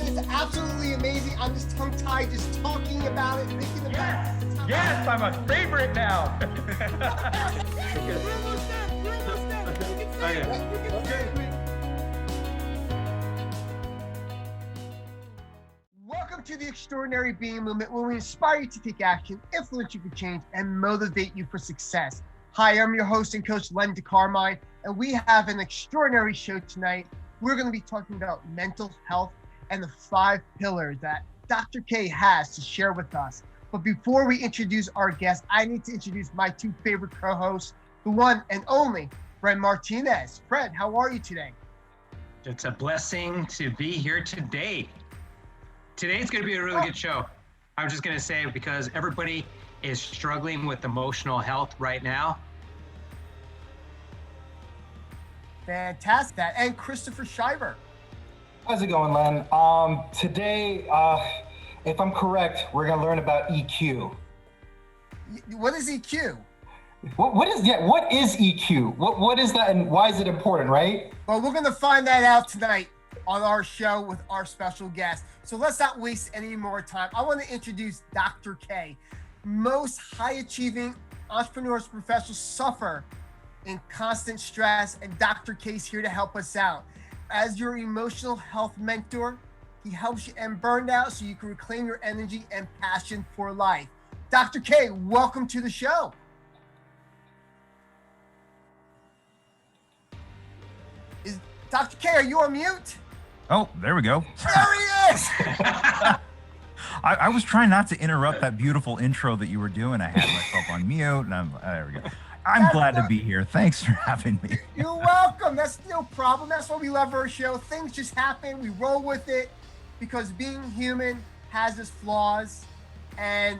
It's absolutely amazing. I'm just tongue-tied just talking about it, thinking about it. Yes, I'm a favorite now. Welcome to the Extraordinary Being Movement, where we inspire you to take action, influence you for change, and motivate you for success. Hi, I'm your host and coach, Len Carmine, and we have an extraordinary show tonight. We're going to be talking about mental health and the 5 pillars that Dr. K has to share with us. But before we introduce our guest, I need to introduce my 2 favorite co-hosts, the one and only Fred Martinez. Fred, how are you today? It's a blessing to be here today. Today's going to be a really good show. I'm just going to say, because everybody is struggling with emotional health right now. Fantastic. And Christopher Shiver. How's it going, Len? Today, if I'm correct, we're going to learn about EQ. What is EQ? What is EQ? What is that, and why is it important, right? Well, we're going to find that out tonight on our show with our special guest. So let's not waste any more time. I want to introduce Dr. K. Most high-achieving entrepreneurs, professionals suffer in constant stress, and Dr. K's here to help us out. As your emotional health mentor, he helps you end burnout so you can reclaim your energy and passion for life. Dr. K, welcome to the show. Dr. K, are you on mute? Oh, there we go. There he is! I was trying not to interrupt that beautiful intro that you were doing. I had myself on mute, and there we go. I'm glad to be here. Thanks for having me. You're welcome. That's no problem. That's why we love our show. Things just happen. We roll with it because being human has its flaws, and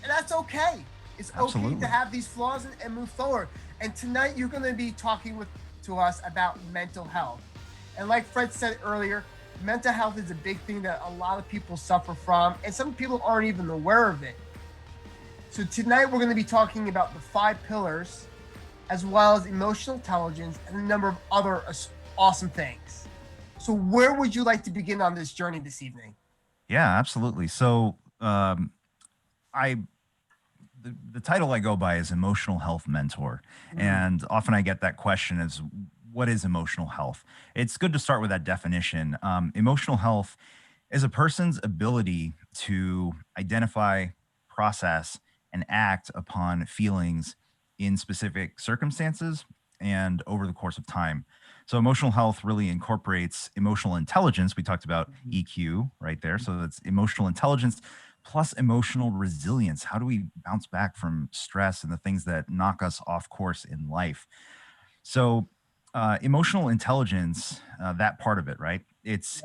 that's okay. It's Absolutely. okay to have these flaws and move forward. And tonight you're going to be talking to us about mental health. And like Fred said earlier, mental health is a big thing that a lot of people suffer from, and some people aren't even aware of it. So tonight we're going to be talking about the 5 pillars, as well as emotional intelligence and a number of other awesome things. So where would you like to begin on this journey this evening? Yeah, absolutely. So the title I go by is Emotional Health Mentor. Mm-hmm. And often I get that question is, what is emotional health? It's good to start with that definition. Emotional health is a person's ability to identify, process, and act upon feelings in specific circumstances and over the course of time. So emotional health really incorporates emotional intelligence. We talked about EQ right there. So that's emotional intelligence plus emotional resilience. How do we bounce back from stress and the things that knock us off course in life? So emotional intelligence, that part of it, right? It's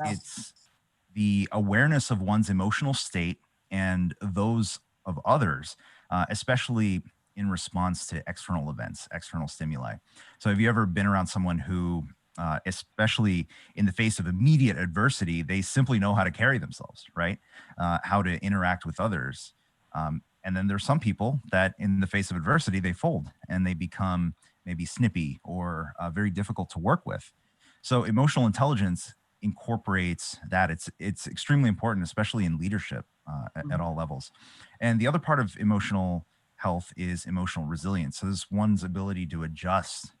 the awareness of one's emotional state and those of others, especially in response to external events, external stimuli. So have you ever been around someone who, especially in the face of immediate adversity, they simply know how to carry themselves, right? How to interact with others. And then there's some people that in the face of adversity, they fold and they become maybe snippy or very difficult to work with. So emotional intelligence incorporates that. It's extremely important, especially in leadership at all levels. And the other part of emotional health is emotional resilience. So this is one's ability to adjust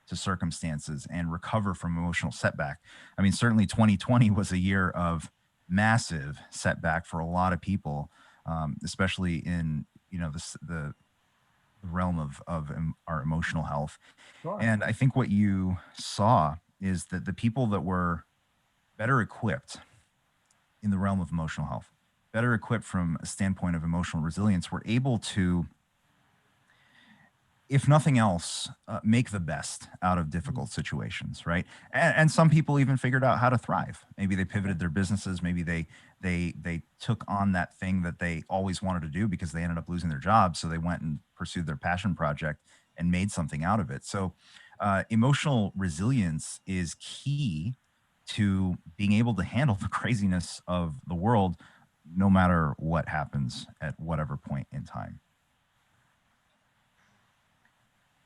to circumstances and recover from emotional setback. I mean, certainly 2020 was a year of massive setback for a lot of people, especially in the realm of our emotional health. Sure. And I think what you saw is that the people that were better equipped in the realm of emotional health, better equipped from a standpoint of emotional resilience, were able to, if nothing else, make the best out of difficult situations, right? And some people even figured out how to thrive. Maybe they pivoted their businesses. Maybe they took on that thing that they always wanted to do because they ended up losing their job. So they went and pursued their passion project and made something out of it. So emotional resilience is key to being able to handle the craziness of the world, no matter what happens at whatever point in time.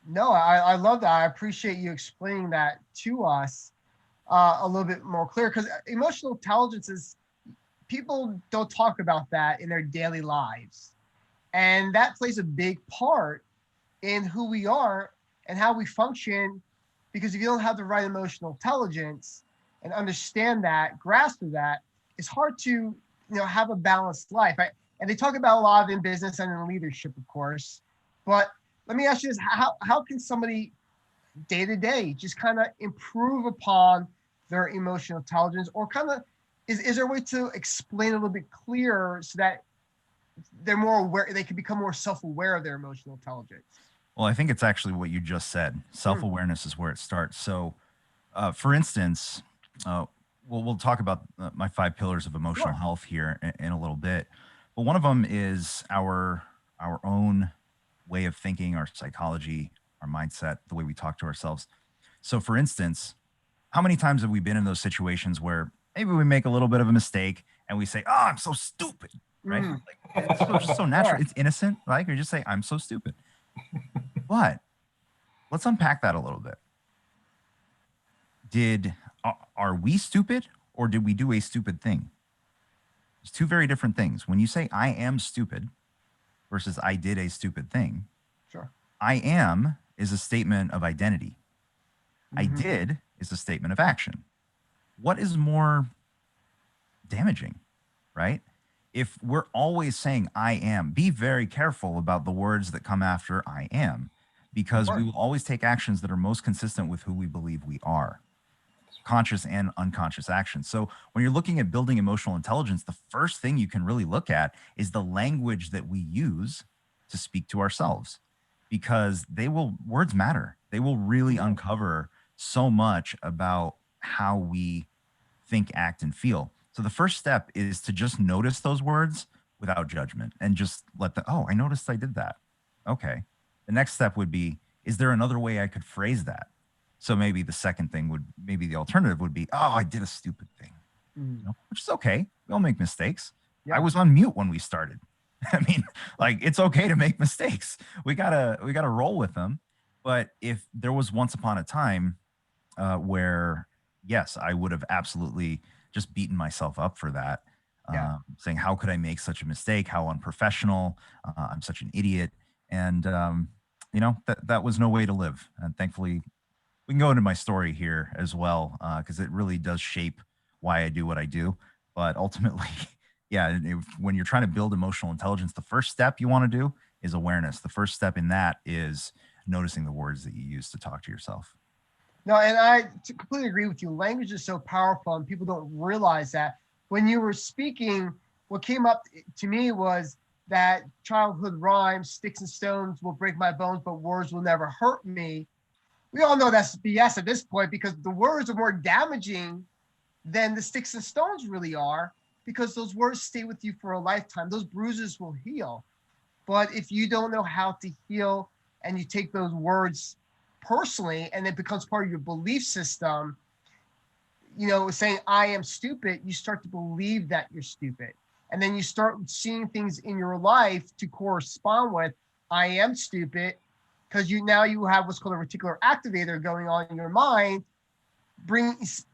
No, I love that. I appreciate you explaining that to us a little bit more clear, because emotional intelligence is people don't talk about that in their daily lives. And that plays a big part in who we are and how we function. Because if you don't have the right emotional intelligence and understand that, grasp of that, it's hard to have a balanced life. And they talk about a lot of in business and in leadership, of course. But let me ask you this: how can somebody day to day just kind of improve upon their emotional intelligence, or kind of is there a way to explain a little bit clearer so that they're more aware, they can become more self-aware of their emotional intelligence? Well, I think it's actually what you just said. Self-awareness is where it starts. So, for instance, we'll talk about my 5 pillars of emotional health here in a little bit. But one of them is our own way of thinking, our psychology, our mindset, the way we talk to ourselves. So, for instance, how many times have we been in those situations where maybe we make a little bit of a mistake and we say, "Oh, I'm so stupid," right? Like, it's just so natural. It's innocent, right? You just say, "I'm so stupid." But let's unpack that a little bit. Are we stupid, or did we do a stupid thing? It's 2 very different things. When you say "I am stupid" versus "I did a stupid thing," Sure. I am is a statement of identity. I did is a statement of action. What is more damaging, right? If we're always saying "I am," be very careful about the words that come after "I am," because we will always take actions that are most consistent with who we believe we are, conscious and unconscious actions. So when you're looking at building emotional intelligence, the first thing you can really look at is the language that we use to speak to ourselves, because words matter. They will really uncover so much about how we think, act, and feel. So the first step is to just notice those words without judgment and just I noticed I did that. Okay. The next step would be, is there another way I could phrase that? So maybe the alternative would be, "Oh, I did a stupid thing," which is okay. We all make mistakes. Yeah. I was on mute when we started. I mean, like, it's okay to make mistakes. We gotta roll with them. But if there was once upon a time where, yes, I would have absolutely just beaten myself up for that, saying, "How could I make such a mistake? How unprofessional! I'm such an idiot." And that was no way to live. And thankfully, we can go into my story here as well, because it really does shape why I do what I do. But ultimately, when you're trying to build emotional intelligence, the first step you want to do is awareness. The first step in that is noticing the words that you use to talk to yourself. No, and I completely agree with you. Language is so powerful, and people don't realize that. When you were speaking, what came up to me was that childhood rhyme, "Sticks and stones will break my bones, but words will never hurt me." We all know that's BS at this point, because the words are more damaging than the sticks and stones really are, because those words stay with you for a lifetime. Those bruises will heal. But if you don't know how to heal and you take those words personally and it becomes part of your belief system, saying "I am stupid," you start to believe that you're stupid. And then you start seeing things in your life to correspond with "I am stupid," because you have what's called a reticular activator going on in your mind,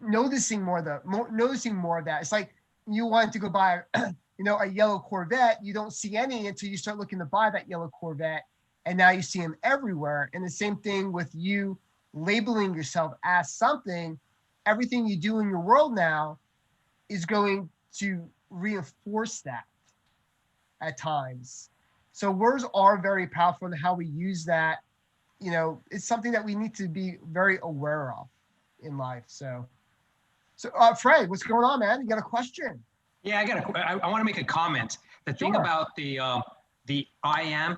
noticing more of that. It's like you want to go buy a yellow Corvette. You don't see any until you start looking to buy that yellow Corvette, and now you see them everywhere. And the same thing with you labeling yourself as something. Everything you do in your world now is going to reinforce that at times. So words are very powerful, and how we use that, it's something that we need to be very aware of in life. So Fred, what's going on, man? You got a question? Yeah, I want to make a comment. The thing about the "I am,"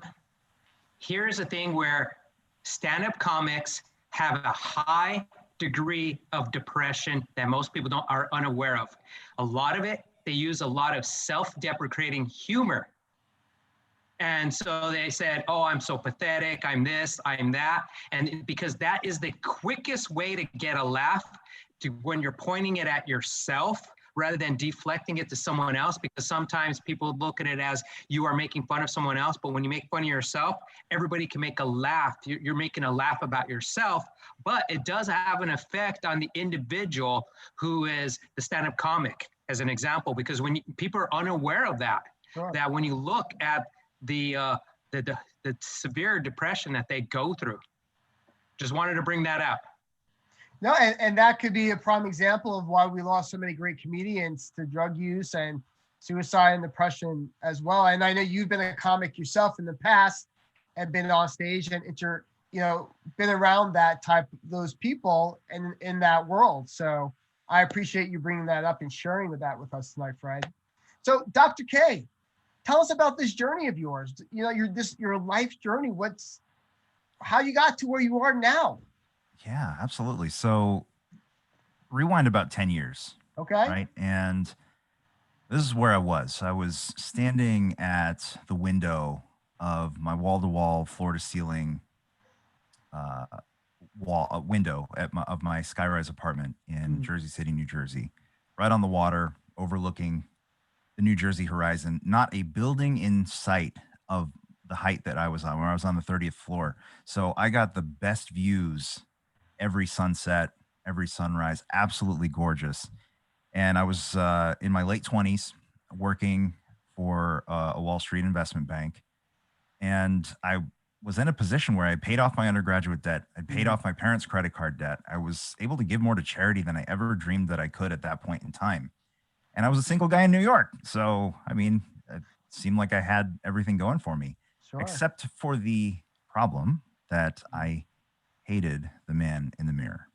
here's the thing where stand-up comics have a high degree of depression that most people are unaware of. A lot of it, they use a lot of self-deprecating humor. And so they said, "Oh, I'm so pathetic. I'm this, I'm that." And because that is the quickest way to get a laugh, when you're pointing it at yourself rather than deflecting it to someone else, because sometimes people look at it as you are making fun of someone else. But when you make fun of yourself, everybody can make a laugh. You're making a laugh about yourself, but it does have an effect on the individual who is the stand-up comic, as an example, because when people are unaware of that, Sure. that when you look at the severe depression that they go through. Just wanted to bring that up. No, and that could be a prime example of why we lost so many great comedians to drug use and suicide and depression as well. And I know you've been a comic yourself in the past and been on stage and been around that type, those people in that world. So I appreciate you bringing that up and sharing that with us tonight, Fred. So Dr. K, tell us about this journey of yours. Your life journey. How you got to where you are now. Yeah, absolutely. So rewind about 10 years. Okay. Right. And this is where I was. I was standing at the window of my wall-to-wall, floor-to-ceiling window of my skyrise apartment in Jersey City, New Jersey, right on the water, overlooking the New Jersey horizon. Not a building in sight of the height that I was on, where I was on the 30th floor. So I got the best views every sunset, every sunrise, absolutely gorgeous. And I was in my late 20s working for a Wall Street investment bank. And I was in a position where I paid off my undergraduate debt. I paid off my parents' credit card debt. I was able to give more to charity than I ever dreamed that I could at that point in time. And I was a single guy in New York. So, I mean, it seemed like I had everything going for me. Sure. Except for the problem that I hated the man in the mirror.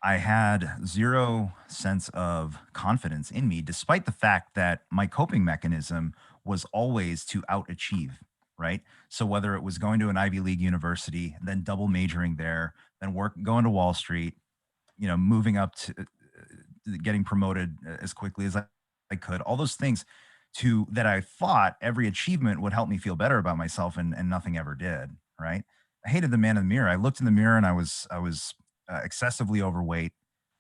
I had zero sense of confidence in me, despite the fact that my coping mechanism was always to outachieve, right? So whether it was going to an Ivy League university, then double majoring there, then going to Wall Street, moving up to getting promoted as quickly as I could, all those things that I thought every achievement would help me feel better about myself, and nothing ever did, right? I hated the man in the mirror. I looked in the mirror and I was excessively overweight.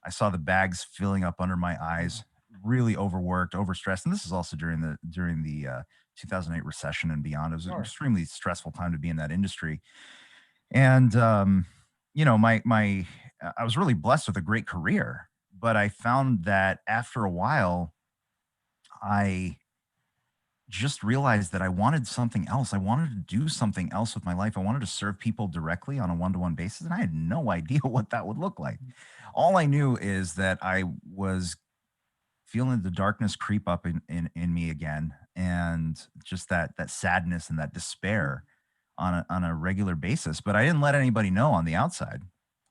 I saw the bags filling up under my eyes, really overworked, overstressed. And this is also during the 2008 recession and beyond. It was an extremely stressful time to be in that industry. And, I was really blessed with a great career, but I found that after a while, I just realized that I wanted something else. I wanted to do something else with my life. I wanted to serve people directly on a one-to-one basis, and I had no idea what that would look like. All I knew is that I was feeling the darkness creep up in me again, and just that sadness and that despair on a regular basis. But I didn't let anybody know on the outside,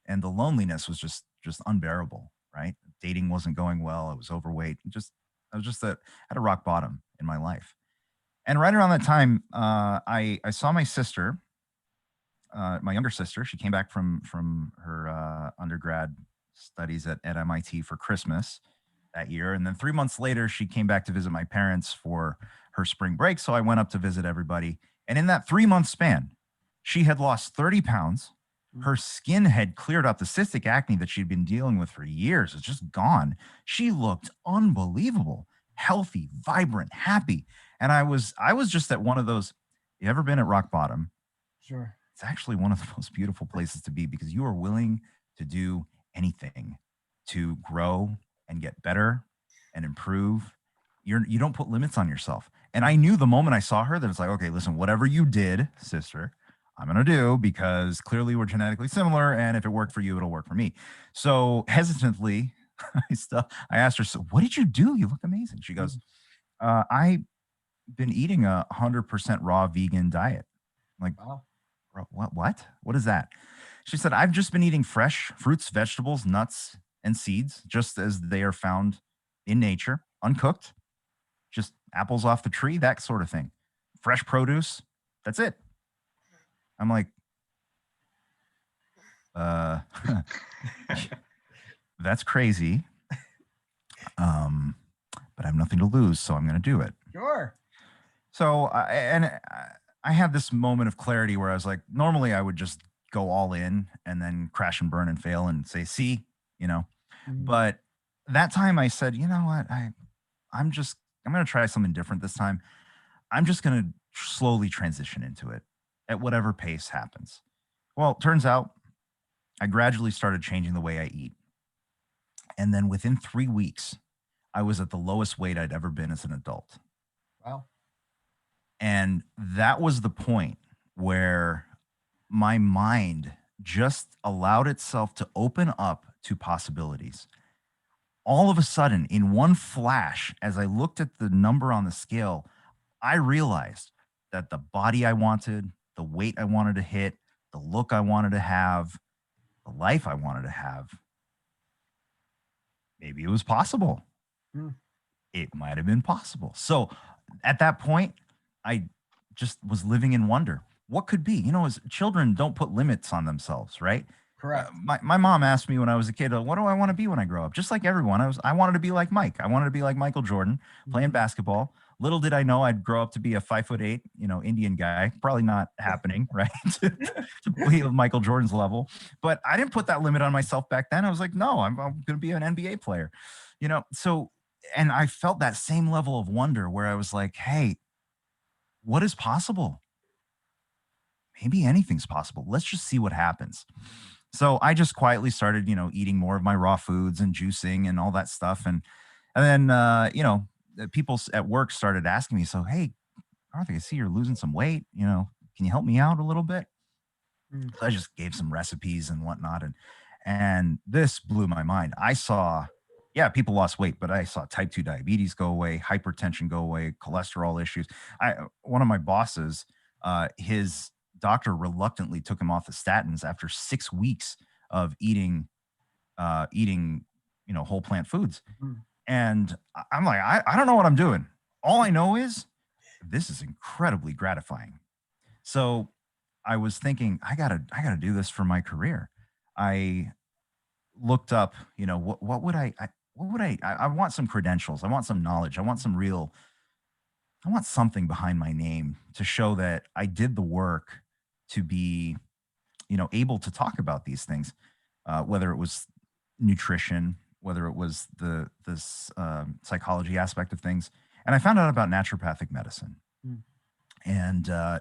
and the loneliness was just unbearable. Right? Dating wasn't going well. I was overweight. I was just at a rock bottom in my life. And right around that time, I saw my sister, my younger sister. She came back from her undergrad studies at MIT for Christmas that year. And then 3 months later, she came back to visit my parents for her spring break. So I went up to visit everybody. And in that 3-month span, she had lost 30 pounds. Her skin had cleared up. The cystic acne that she'd been dealing with for years was just gone. She looked unbelievable, healthy, vibrant, happy. And I was just at one of those. You ever been at rock bottom? Sure. It's actually one of the most beautiful places to be, because you are willing to do anything to grow and get better and improve. You don't put limits on yourself. And I knew the moment I saw her that it's like, okay, listen, whatever you did, sister, I'm going to do, because clearly we're genetically similar. And if it worked for you, it'll work for me. So hesitantly, I asked her, so what did you do? You look amazing. She goes, I've been eating 100% raw vegan diet. I'm like, wow. What is that? She said, I've just been eating fresh fruits, vegetables, nuts, and seeds, just as they are found in nature, uncooked, just apples off the tree, that sort of thing. Fresh produce. That's it. I'm like, that's crazy. But I have nothing to lose, so I'm going to do it. Sure. So, I had this moment of clarity where I was like, normally I would just go all in and then crash and burn and fail and say, see, but that time I said, you know what, I'm going to try something different this time. I'm just going to slowly transition into it at whatever pace happens. Well, it turns out I gradually started changing the way I eat. And then within 3 weeks, I was at the lowest weight I'd ever been as an adult. Wow. And that was the point where my mind just allowed itself to open up to possibilities. All of a sudden, in one flash, as I looked at the number on the scale, I realized that the body I wanted, the weight I wanted to hit, the look I wanted to have, the life I wanted to have, maybe it was possible. Mm. It might have been possible. So at that point, I just was living in wonder. What could be? You know, as children don't put limits on themselves, right? Correct. My mom asked me when I was a kid, what do I want to be when I grow up? Just like everyone, I wanted to be like Mike. I wanted to be like Michael Jordan, playing basketball. Little did I know I'd grow up to be a 5'8", Indian guy. Probably not happening, right? to be of Michael Jordan's level. But I didn't put that limit on myself back then. I was like, no, I'm going to be an NBA player. So, and I felt that same level of wonder where I was like, hey, what is possible? Maybe anything's possible. Let's just see what happens. So I just quietly started, eating more of my raw foods and juicing and all that stuff. And then, people at work started asking me, so, hey, Karthik, I see you're losing some weight. Can you help me out a little bit? Mm. So I just gave some recipes and whatnot. And this blew my mind. I saw, yeah, people lost weight, but I saw type 2 diabetes go away, hypertension go away, cholesterol issues. One of my bosses, his doctor reluctantly took him off the statins after 6 weeks of eating whole plant foods. Mm. And I'm like, I don't know what I'm doing. All I know is this is incredibly gratifying. So I was thinking, I gotta do this for my career. I looked up, what would I want some credentials. I want some knowledge. I want something behind my name to show that I did the work to be, able to talk about these things, whether it was nutrition, whether it was this psychology aspect of things. And I found out about naturopathic medicine. Mm. And I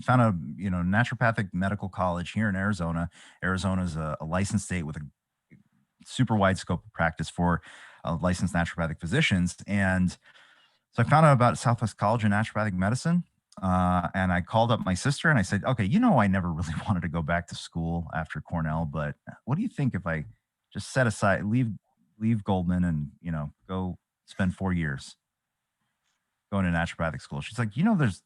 found a naturopathic medical college here in Arizona. Arizona is a licensed state with a super wide scope of practice for licensed naturopathic physicians. And so I found out about Southwest College of Naturopathic Medicine. And I called up my sister and I said, okay, I never really wanted to go back to school after Cornell, but what do you think if I just set aside, leave Goldman and, go spend 4 years going to naturopathic school? She's like, there's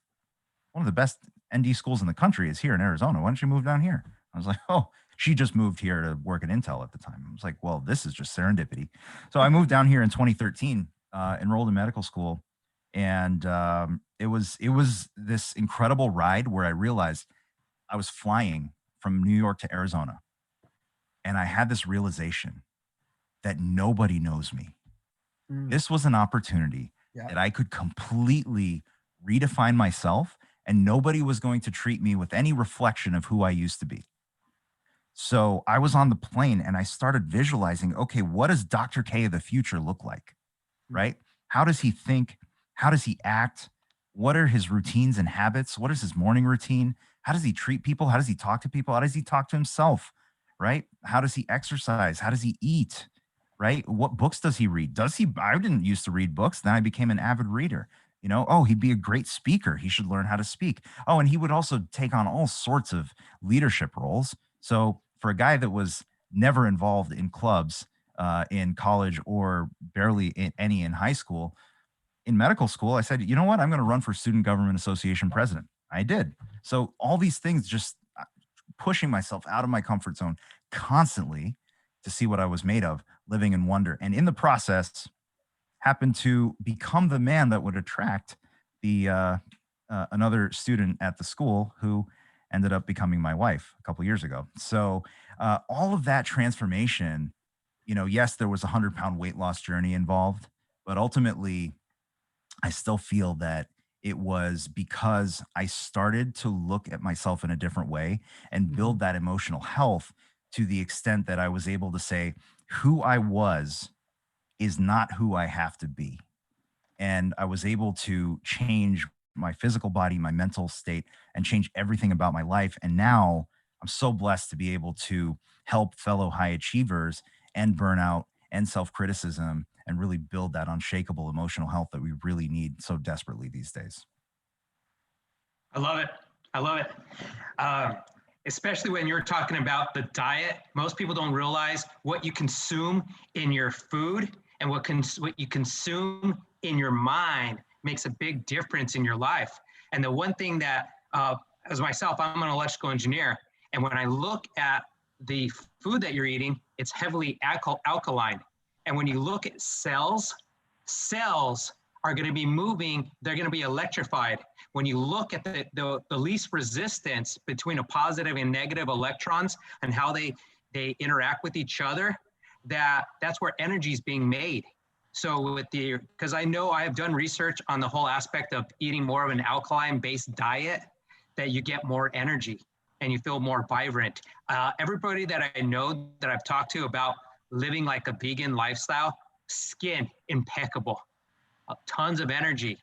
one of the best ND schools in the country is here in Arizona. Why don't you move down here? I was like, oh, she just moved here to work at Intel at the time. I was like, well, this is just serendipity. So I moved down here in 2013, enrolled in medical school. And it was this incredible ride where I realized I was flying from New York to Arizona. And I had this realization that nobody knows me. Mm. This was an opportunity that I could completely redefine myself, and nobody was going to treat me with any reflection of who I used to be. So I was on the plane and I started visualizing, okay, what does Dr. K of the future look like? Right? How does he think? How does he act? What are his routines and habits? What is his morning routine? How does he treat people? How does he talk to people? How does he talk to himself? Right? How does he exercise? How does he eat? Right? What books does he read? I didn't used to read books. Then I became an avid reader. Oh, he'd be a great speaker. He should learn how to speak. Oh, and he would also take on all sorts of leadership roles. So for a guy that was never involved in clubs in college or barely any in high school, in medical school, I said, you know what? I'm going to run for Student Government Association president. I did. So all these things, just pushing myself out of my comfort zone constantly to see what I was made of, living in wonder. And in the process, happened to become the man that would attract the another student at the school who ended up becoming my wife a couple years ago. So all of that transformation, yes, there was a 100-pound weight loss journey involved, but ultimately, I still feel that it was because I started to look at myself in a different way and build that emotional health to the extent that I was able to say who I was is not who I have to be. And I was able to change my physical body, my mental state, and change everything about my life. And now I'm so blessed to be able to help fellow high achievers and burnout and self criticism and really build that unshakable emotional health that we really need so desperately these days. I love it. I love it. Um, Especially when you're talking about the diet. Most people don't realize what you consume in your food and what you consume in your mind makes a big difference in your life. And the one thing that, as myself, I'm an electrical engineer, and when I look at the food that you're eating, it's heavily alkaline. And when you look at cells are going to be moving, they're going to be electrified. When you look at the least resistance between a positive and negative electrons and how they interact with each other, that's where energy is being made. So because I know I have done research on the whole aspect of eating more of an alkaline-based diet, that you get more energy and you feel more vibrant. Everybody that I know that I've talked to about living like a vegan lifestyle, skin impeccable, tons of energy.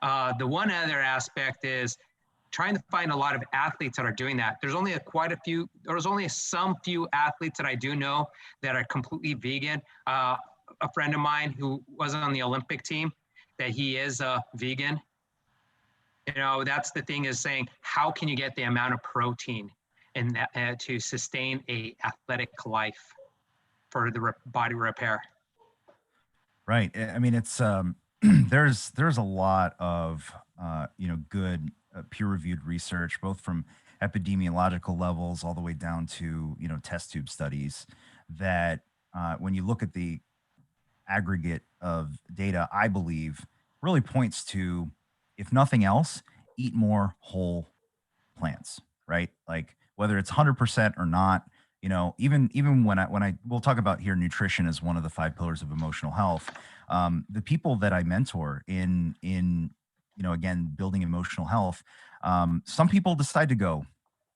The one other aspect is trying to find a lot of athletes that are doing that. There's only some few athletes that I do know that are completely vegan. A friend of mine who was on the Olympic team, that he is a vegan. You know, that's the thing, is saying, how can you get the amount of protein in that to sustain a athletic life for the body repair? Right. I mean, it's there's a lot of good peer-reviewed research, both from epidemiological levels all the way down to test tube studies, that when you look at the aggregate of data, I believe really points to, if nothing else, eat more whole plants, right? Like whether it's 100% or not, even when I we'll talk about here, nutrition is one of the 5 pillars of emotional health. The people that I mentor in again, building emotional health, some people decide to go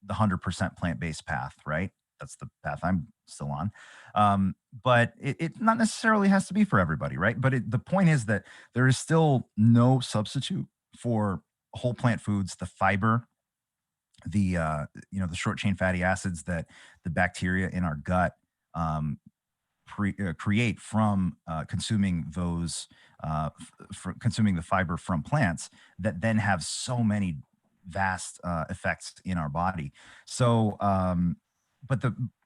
the 100% plant-based path, right? That's the path I'm still on. But it not necessarily has to be for everybody, right? But the point is that there is still no substitute for whole plant foods, the fiber, the short chain fatty acids that the bacteria in our gut create from consuming those consuming the fiber from plants, that then have so many vast effects in our body. So but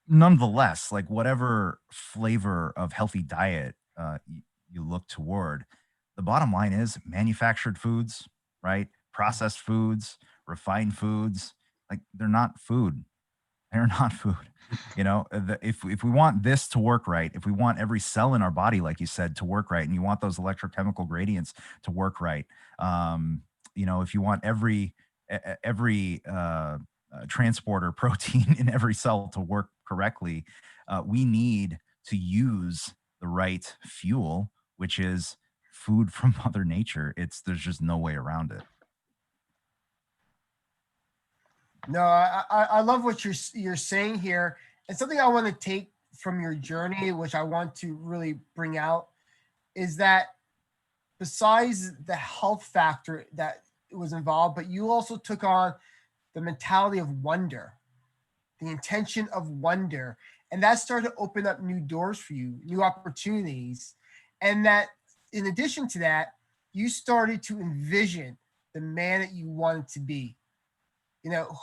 nonetheless, like whatever flavor of healthy diet you look toward, the bottom line is manufactured foods, right? Processed foods, refined foods, like they're not food. They're not food. If we want this to work right, if we want every cell in our body, like you said, to work right, and you want those electrochemical gradients to work right, if you want every transporter protein in every cell to work correctly, we need to use the right fuel, which is food from Mother Nature. There's just no way around it. No, I love what you're saying here. And something I want to take from your journey, which I want to really bring out, is that besides the health factor that was involved, but you also took on the mentality of wonder, the intention of wonder. And that started to open up new doors for you, new opportunities. And that in addition to that, you started to envision the man that you wanted to be.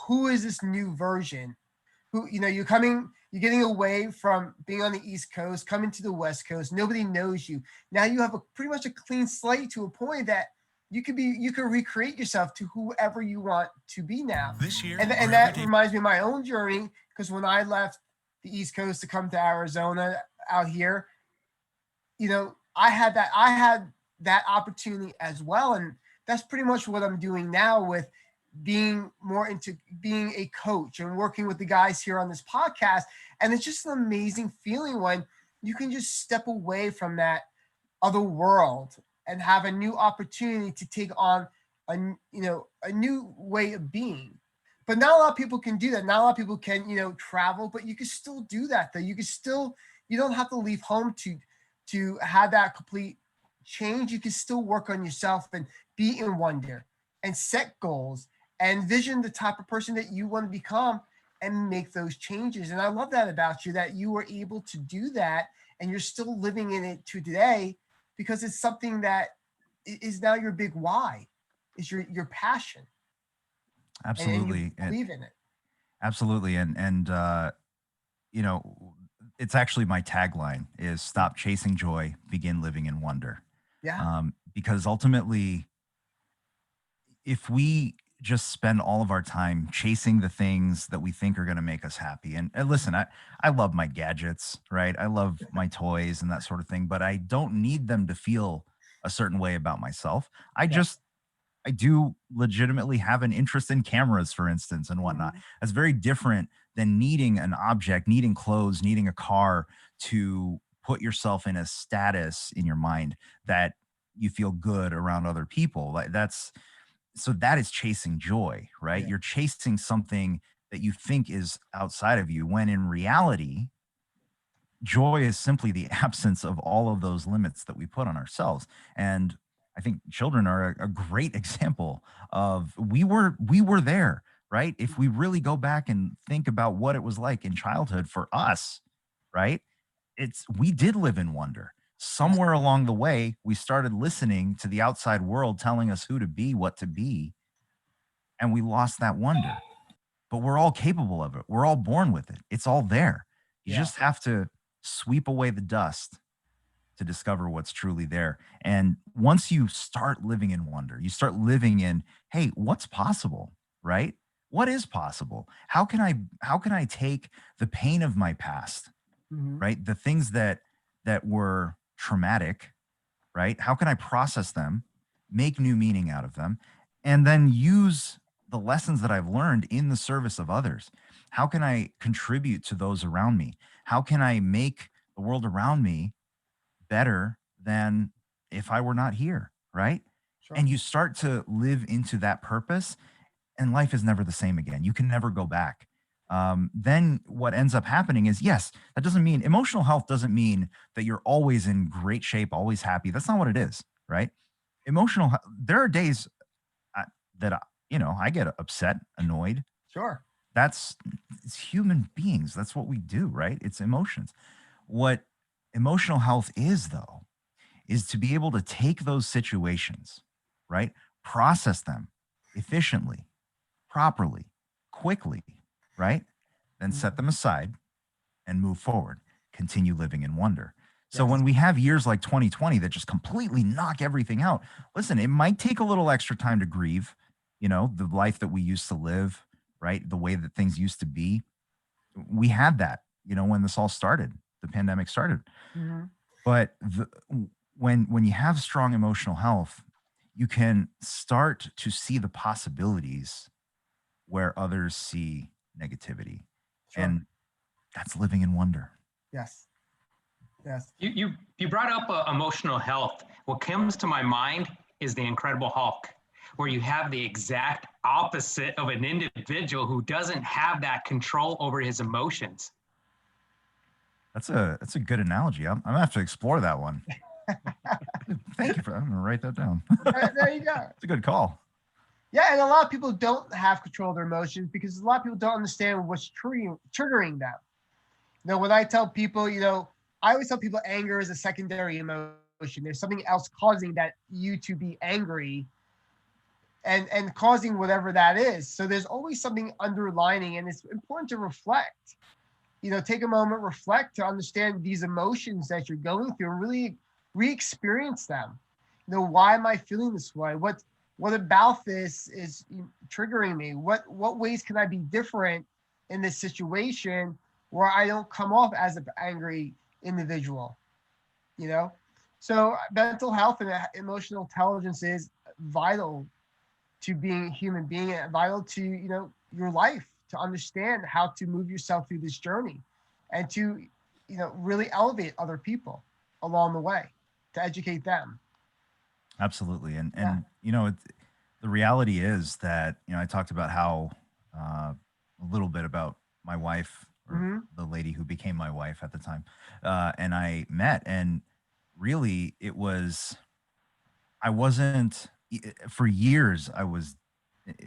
Who is this new version? Who, you're getting away from being on the East Coast, coming to the West Coast. Nobody knows you. Now you have pretty much a clean slate to a point that you can recreate yourself to whoever you want to be now. This year, and that reminds me of my own journey, because when I left the East Coast to come to Arizona out here, I had that opportunity as well. And that's pretty much what I'm doing now, with being more into being a coach and working with the guys here on this podcast. And it's just an amazing feeling when you can just step away from that other world and have a new opportunity to take on a new way of being. But not a lot of people can do that. Not a lot of people can, travel, but you can still do that though. You don't have to leave home to to have that complete change, you can still work on yourself and be in wonder and set goals and vision the type of person that you want to become and make those changes. And I love that about you, that you were able to do that and you're still living in it to today, because it's something that is now your big why, is your passion. Absolutely. And you believe in it. Absolutely. And you know, it's actually my tagline is stop chasing joy, begin living in wonder. Yeah. Because ultimately, if we just spend all of our time chasing the things that we think are going to make us happy, and listen, I love my gadgets, right? I love my toys and that sort of thing, but I don't need them to feel a certain way about myself. I do legitimately have an interest in cameras, for instance, and whatnot. That's very different than needing an object, needing clothes, needing a car to put yourself in a status in your mind that you feel good around other people. Like that is chasing joy, right? Yeah. You're chasing something that you think is outside of you, when in reality, joy is simply the absence of all of those limits that we put on ourselves. And I think children are a great example of we were there, right? If we really go back and think about what it was like in childhood for us, right? We did live in wonder. Somewhere along the way, we started listening to the outside world telling us who to be, what to be, and we lost that wonder. But we're all capable of it. We're all born with it. It's all there. You just have to sweep away the dust to discover what's truly there. And once you start living in wonder, you start living in, hey, what's possible, right? What is possible? How can I take the pain of my past, right? The things that were traumatic, right? How can I process them, make new meaning out of them, and then use the lessons that I've learned in the service of others? How can I contribute to those around me? How can I make the world around me better than if I were not here, right? Sure. And you start to live into that purpose, and life is never the same again. You can never go back. Then what ends up happening is, yes, that doesn't mean emotional health doesn't mean that you're always in great shape, always happy. That's not what it is, right? There are days that I get upset, annoyed. Sure. It's human beings. That's what we do, right? It's emotions. What emotional health is, though, is to be able to take those situations, right? Process them efficiently, properly, quickly, right? Then set them aside and move forward. Continue living in wonder. So when we have years like 2020 that just completely knock everything out, listen, it might take a little extra time to grieve, the life that we used to live, right? The way that things used to be. We had that, when this all started, the pandemic started. But when you have strong emotional health, you can start to see the possibilities where others see negativity. Sure. And that's living in wonder. Yes. Yes. You brought up emotional health. What comes to my mind is the Incredible Hulk, where you have the exact opposite of an individual who doesn't have that control over his emotions. That's a good analogy. I'm gonna have to explore that one. Thank you for that. I'm gonna write that down. There you go. It's a good call. Yeah, and a lot of people don't have control of their emotions because a lot of people don't understand what's triggering them. When I tell people, I always tell people anger is a secondary emotion. There's something else causing you to be angry and causing whatever that is. So there's always something underlining, and it's important to reflect. Take a moment, reflect to understand these emotions that you're going through and really re-experience them. Why am I feeling this way? What about this is triggering me? What ways can I be different in this situation where I don't come off as an angry individual? So mental health and emotional intelligence is vital to being a human being, and vital to your life, to understand how to move yourself through this journey and to really elevate other people along the way, to educate them. Absolutely. And the reality is that, I talked about how a little bit about my wife, or the lady who became my wife at the time, and I met, and really it was, I wasn't, for years, I was,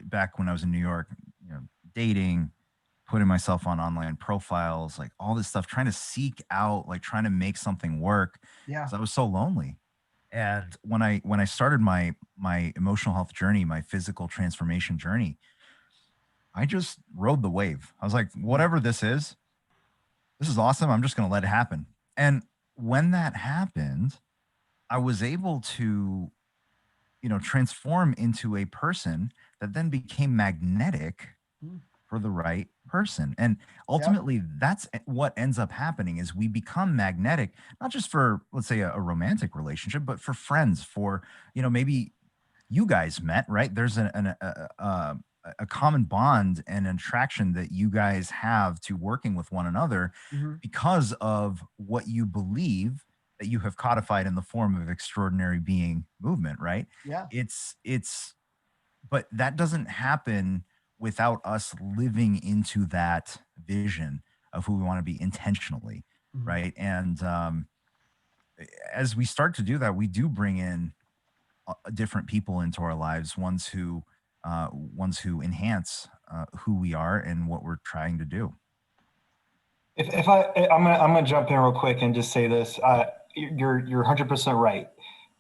back when I was in New York, you know, dating, putting myself on online profiles, like all this stuff, trying to seek out, like trying to make something work Yeah. because I was so lonely. And when I started my emotional health journey, my physical transformation journey, I just rode the wave. I was like, whatever this is awesome. I'm just going to let it happen. And when that happened, I was able to, transform into a person that then became magnetic Mm. for the right person. And Yep. ultimately, that's what ends up happening is we become magnetic, not just for, let's say, a romantic relationship, but for friends, for, maybe you guys met, right? There's a common bond and attraction that you guys have to working with one another Hmm. because of what you believe that you have codified in the form of extraordinary being movement, right? Yeah. It's but that doesn't happen without us living into that vision of who we want to be intentionally, Hmm. right? And as we start to do that, we do bring in different people into our lives, ones who enhance who we are and what we're trying to do. I'm gonna jump in real quick and just say this. You're 100% right.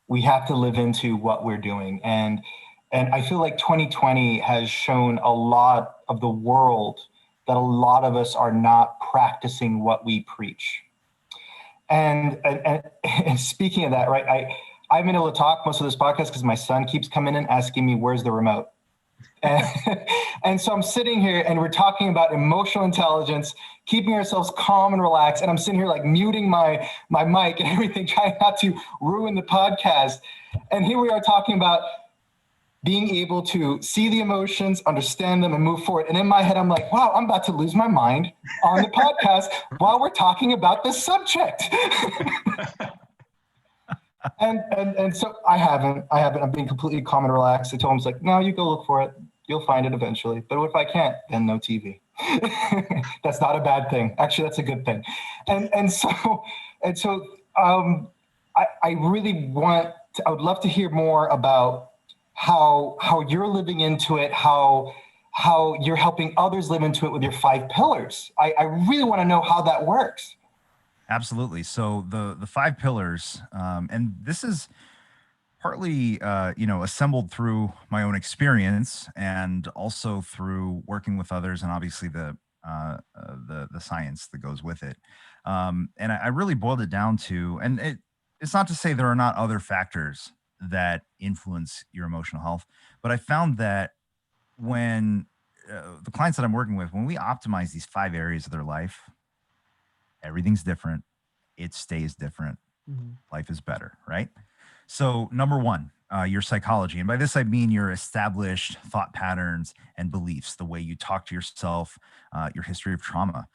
We have to live into what we're doing, and I feel like 2020 has shown a lot of the world that a lot of us are not practicing what we preach. And speaking of that, right? I've been able to talk most of this podcast because my son keeps coming in asking me where's the remote. And, and so I'm sitting here and we're talking about emotional intelligence, keeping ourselves calm and relaxed. And I'm sitting here like muting my mic and everything, trying not to ruin the podcast. And here we are talking about being able to see the emotions, understand them, and move forward. And in my head, I'm like, wow, I'm about to lose my mind on the podcast while we're talking about this subject. And so I haven't. I'm being completely calm and relaxed. I told him, it's like, no, you go look for it. You'll find it eventually. But if I can't, then no TV. That's not a bad thing. Actually, that's a good thing. And so I really I would love to hear more about how you're living into it, how you're helping others live into it with your 5 pillars. I really want to know how that works. Absolutely. So the 5 pillars, and this is partly assembled through my own experience and also through working with others, and obviously the science that goes with it. And I really boiled it down to, and it's not to say there are not other factors that influence your emotional health, but I found that when the clients that I'm working with, when we optimize these 5 areas of their life, everything's different. It stays different. Hmm. Life is better, right? So, number one, your psychology. And by this, I mean your established thought patterns and beliefs, the way you talk to yourself, your history of trauma,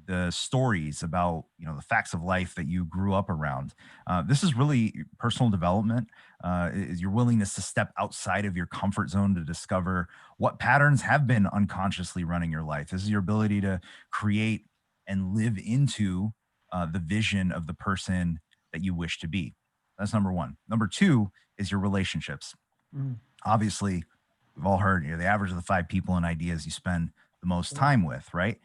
the stories about, the facts of life that you grew up around. This is really personal development, is your willingness to step outside of your comfort zone to discover what patterns have been unconsciously running your life. This is your ability to create and live into the vision of the person that you wish to be. That's number one. Number two is your relationships. Hmm. Obviously, we've all heard, the average of the 5 people and ideas you spend the most Yeah. time with, right?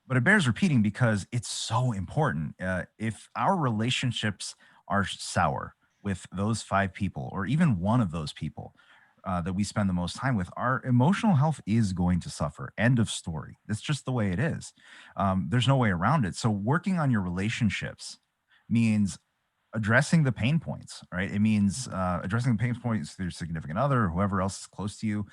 But it bears repeating because it's so important. If our relationships are sour with those 5 people, or even one of those people that we spend the most time with, our emotional health is going to suffer. End of story. That's just the way it is. There's no way around it. So, working on your relationships means addressing the pain points, right? It means addressing the pain points through your significant other or whoever else is close to you.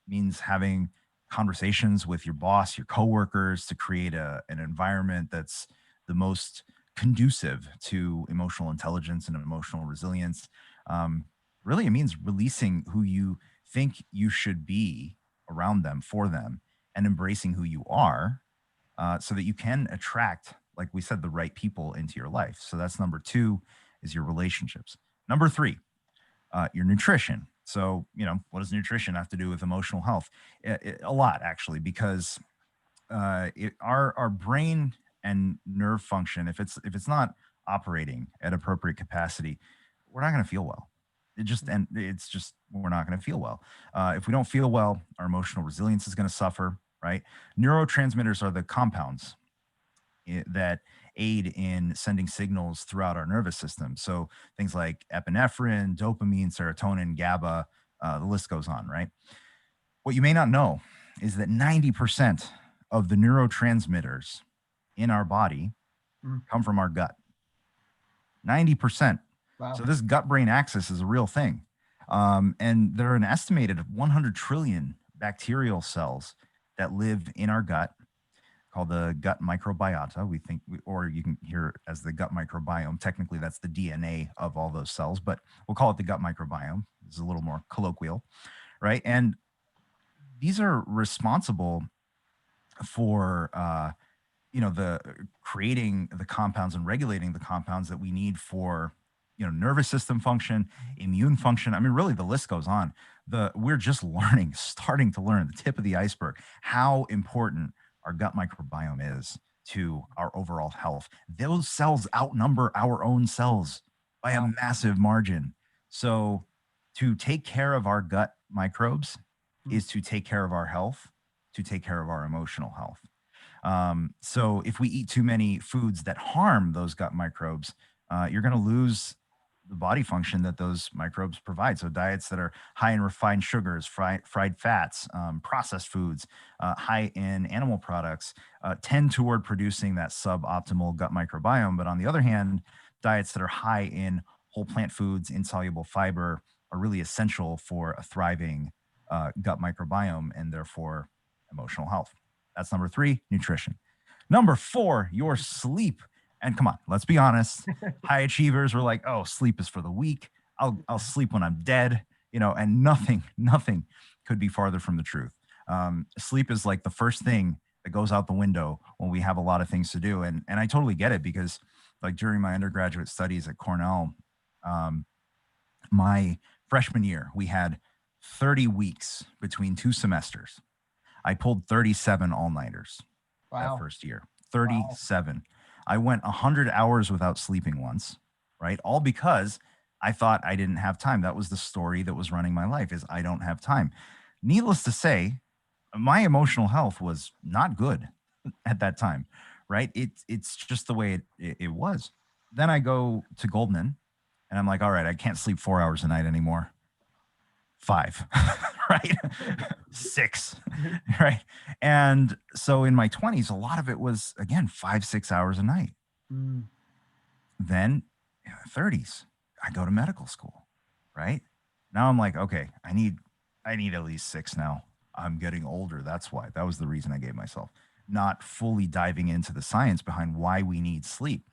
Means having conversations with your boss, your coworkers, to create an environment that's the most conducive to emotional intelligence and emotional resilience. Really, it means releasing who you think you should be around them, for them, and embracing who you are, so that you can attract, like we said, the right people into your life. So that's number two, is your relationships. Number three, your nutrition. So, what does nutrition have to do with emotional health? A lot, actually, because our brain and nerve function, if it's not operating at appropriate capacity, we're not going to feel well. We're not going to feel well. If we don't feel well, our emotional resilience is going to suffer, right? Neurotransmitters are the compounds that aid in sending signals throughout our nervous system. So things like epinephrine, dopamine, serotonin, GABA, the list goes on, right? What you may not know is that 90% of the neurotransmitters in our body come from our gut. 90%. Wow. So this gut-brain axis is a real thing. And there are an estimated 100 trillion bacterial cells that live in our gut, called the gut microbiota. Or you can hear it as the gut microbiome. Technically, that's the DNA of all those cells, but we'll call it the gut microbiome. It's a little more colloquial, right? And these are responsible for the creating the compounds and regulating the compounds that we need for nervous system function, immune function. I mean, really, the list goes on. We're just starting to learn the tip of the iceberg, how important our gut microbiome is to our overall health. Those cells outnumber our own cells by a massive margin. So to take care of our gut microbes is to take care of our health, to take care of our emotional health. So if we eat too many foods that harm those gut microbes, you're going to lose the body function that those microbes provide. So diets that are high in refined sugars, fried fats, processed foods, high in animal products, tend toward producing that suboptimal gut microbiome. But on the other hand, diets that are high in whole plant foods, insoluble fiber, are really essential for a thriving gut microbiome and therefore emotional health. That's number 3, nutrition. Number 4, your sleep. And come on, let's be honest. High achievers were like, oh, sleep is for the weak. I'll sleep when I'm dead, and nothing could be farther from the truth. Sleep is like the first thing that goes out the window when we have a lot of things to do. And I totally get it, because like during my undergraduate studies at Cornell, my freshman year, we had 30 weeks between 2 semesters. I pulled 37 all-nighters that first year. 37. Wow. I went 100 hours without sleeping once, right? All because I thought I didn't have time. That was the story that was running my life, is I don't have time. Needless to say, my emotional health was not good at that time, right? It's just the way it was. Then I go to Goldman and I'm like, all right, I can't sleep 4 hours a night anymore. 5, right? 6, right? And so in my 20s, a lot of it was, again, 5-6 hours a night. Then in the 30s, I go to medical school, right? Now I'm like, okay, I need at least 6 now. I'm getting older. That's why. That was the reason I gave myself, not fully diving into the science behind why we need sleep.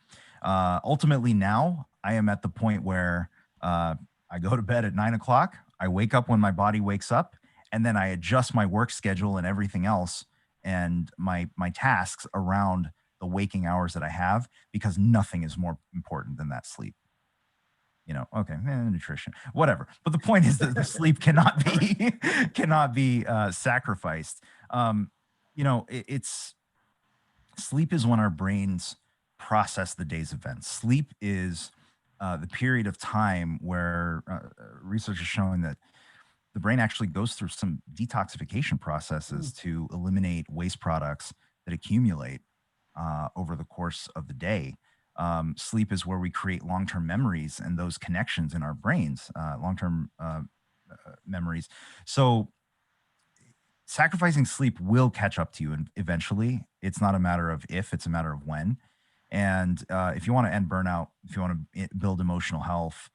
Ultimately, now I am at the point where I go to bed at 9 o'clock. I wake up when my body wakes up, and then I adjust my work schedule and everything else and my tasks around the waking hours that I have, because nothing is more important than that sleep. Nutrition, whatever. But the point is that the sleep cannot be sacrificed. Sleep is when our brains process the day's events. Sleep is the period of time where research is showing that the brain actually goes through some detoxification processes to eliminate waste products that accumulate over the course of the day. Sleep is where we create long-term memories and those connections in our brains, long-term memories. So sacrificing sleep will catch up to you, and eventually. It's not a matter of if, it's a matter of when. And if you want to end burnout, if you want to build emotional health,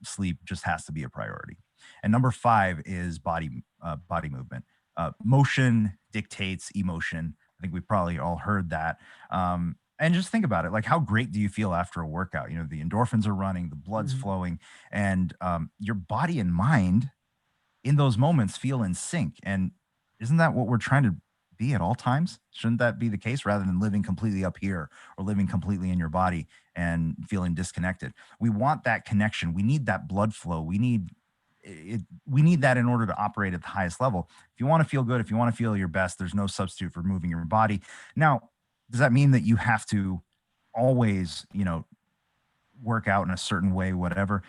sleep just has to be a priority. And number 5 is body movement. Motion dictates emotion. I think we've probably all heard that. And just think about it. Like, how great do you feel after a workout? The endorphins are running, the blood's flowing, and your body and mind in those moments feel in sync. And isn't that what we're trying to be at all times? Shouldn't that be the case, rather than living completely up here or living completely in your body and feeling disconnected? We want that connection. We need that blood flow. We need that in order to operate at the highest level. If you want to feel good, if you want to feel your best, there's no substitute for moving your body. Now, does that mean that you have to always, work out in a certain way, whatever.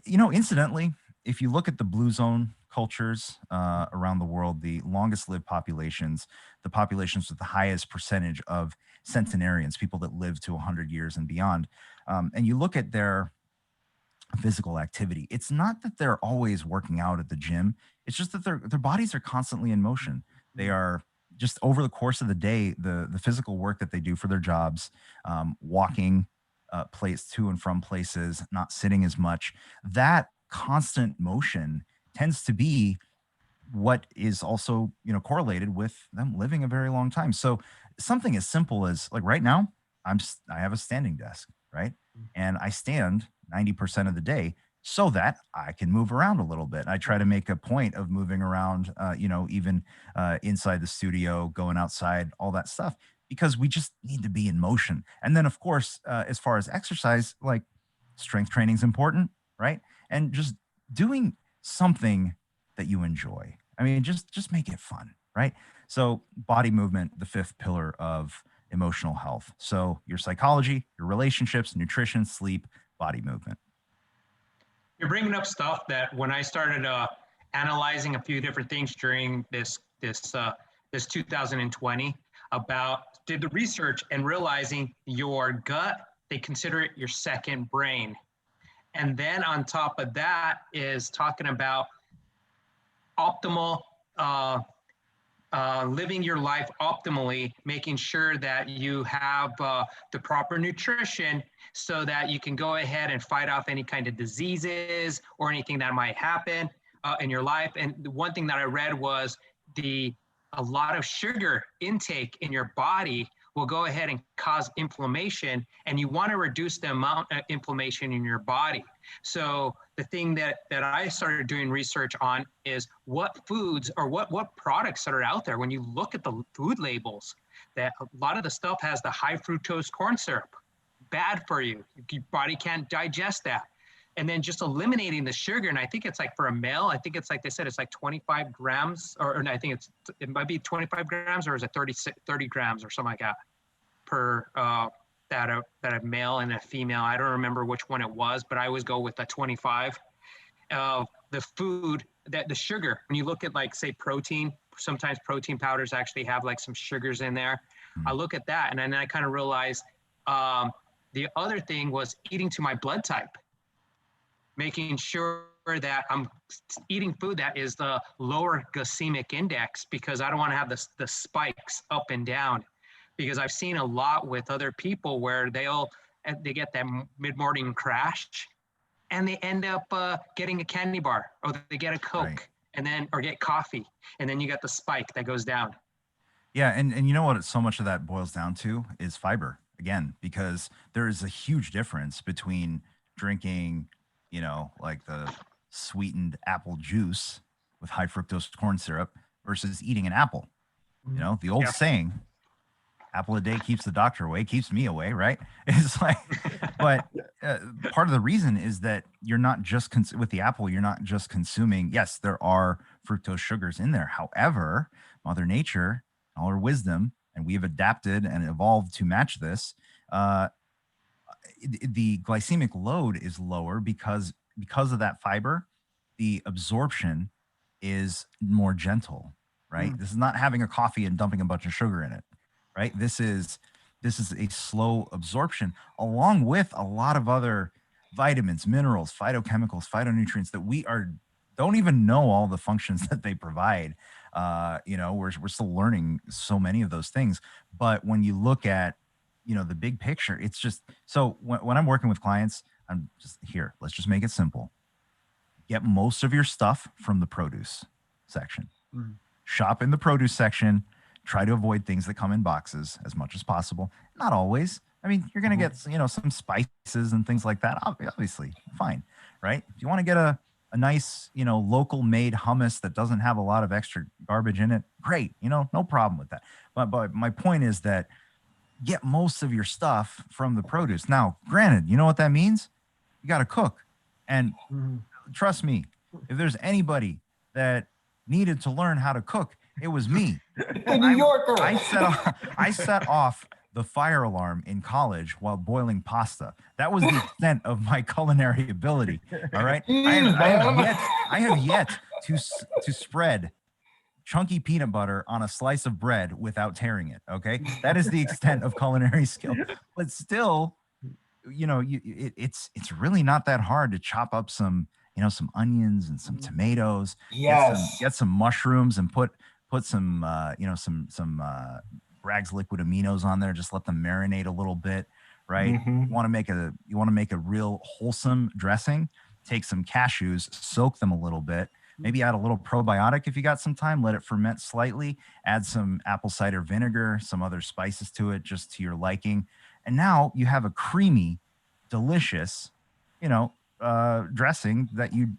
You know, incidentally, if you look at the blue zone cultures around the world, the longest lived populations, the populations with the highest percentage of centenarians, people that live to 100 years and beyond, and you look at their physical activity, it's not that they're always working out at the gym. It's just that their bodies are constantly in motion. They are just over the course of the day, the physical work that they do for their jobs, walking place to and from places, not sitting as much. That constant motion tends to be what is also, you know, correlated with them living a very long time. So something as simple as, like, right now, I have a standing desk, right? And I stand 90% of the day so that I can move around a little bit. I try to make a point of moving around, you know, even inside the studio, going outside, all that stuff, because we just need to be in motion. And then, of course, as far as exercise, like, strength training is important, right? And just doing something that you enjoy. I mean, just make it fun, right? So body movement, the fifth pillar of emotional health. So your psychology, your relationships, nutrition, sleep, body movement. You're bringing up stuff that when I started analyzing a few different things during this 2020, did the research and realizing your gut, they consider it your second brain. And then on top of that is talking about optimal, living your life optimally, making sure that you have the proper nutrition so that you can go ahead and fight off any kind of diseases or anything that might happen in your life. And the one thing that I read was a lot of sugar intake in your body will go ahead and cause inflammation, and you want to reduce the amount of inflammation in your body. So the thing that I started doing research on is what foods or what products that are out there. When you look at the food labels, that a lot of the stuff has the high fructose corn syrup, bad for you. Your body can't digest that. And then just eliminating the sugar. And I think it's like for a male, I think it's like they said, it's like 25 grams, or I think it might be 25 grams, or is it 30 grams or something like that per that a male and a female. I don't remember which one it was, but I always go with the 25. The food, that the sugar, when you look at, like, say, protein, sometimes protein powders actually have like some sugars in there. I look at that, and then I kind of realized the other thing was eating to my blood type, making sure that I'm eating food that is the lower glycemic index, because I don't want to have the spikes up and down. Because I've seen a lot with other people where they get that mid-morning crash, and they end up getting a candy bar, or they get a Coke, right, and then, or get coffee, and then you got the spike that goes down. Yeah, and you know what? So much of that boils down to is fiber, again, because there is a huge difference between drinking, you know, like the sweetened apple juice with high fructose corn syrup versus eating an apple. You know, the old saying, apple a day keeps the doctor away, keeps me away, right? It's like, but part of the reason is that you're not just, with the apple, you're not just consuming, yes, there are fructose sugars in there. However, Mother Nature, all her wisdom, and we've adapted and evolved to match this, the glycemic load is lower because of that fiber. The absorption is more gentle, right? This is not having a coffee and dumping a bunch of sugar in it, right? This is a slow absorption, along with a lot of other vitamins, minerals, phytochemicals, phytonutrients that we don't even know all the functions that they provide. You know, we're still learning so many of those things. But when you look at, you know, the big picture, it's just, so when I'm working with clients, I'm just here, let's just make it simple. Get most of your stuff from the produce section. Shop in the produce section. Try to avoid things that come in boxes as much as possible. Not always. I mean, you're going to get, you know, some spices and things like that. Obviously, fine, right? If you want to get a nice, you know, local made hummus that doesn't have a lot of extra garbage in it, great, you know, no problem with that. But my point is that get most of your stuff from the produce. Now, granted, you know what that means? You got to cook. And trust me, if there's anybody that needed to learn how to cook, it was me. The New Yorker. I set off the fire alarm in college while boiling pasta. That was the extent of my culinary ability. All right. I have yet to spread chunky peanut butter on a slice of bread without tearing it. Okay. That is the extent of culinary skill. But still, it's really not that hard to chop up some, some onions and some tomatoes, Yes. get some mushrooms and put some, some Bragg's liquid aminos on there. Just let them marinate a little bit, right? Mhm. You want to make a real wholesome dressing. Take some cashews, soak them a little bit, maybe add a little probiotic if you got some time, let it ferment slightly, add some apple cider vinegar, some other spices to it, just to your liking. And now you have a creamy, delicious, dressing that you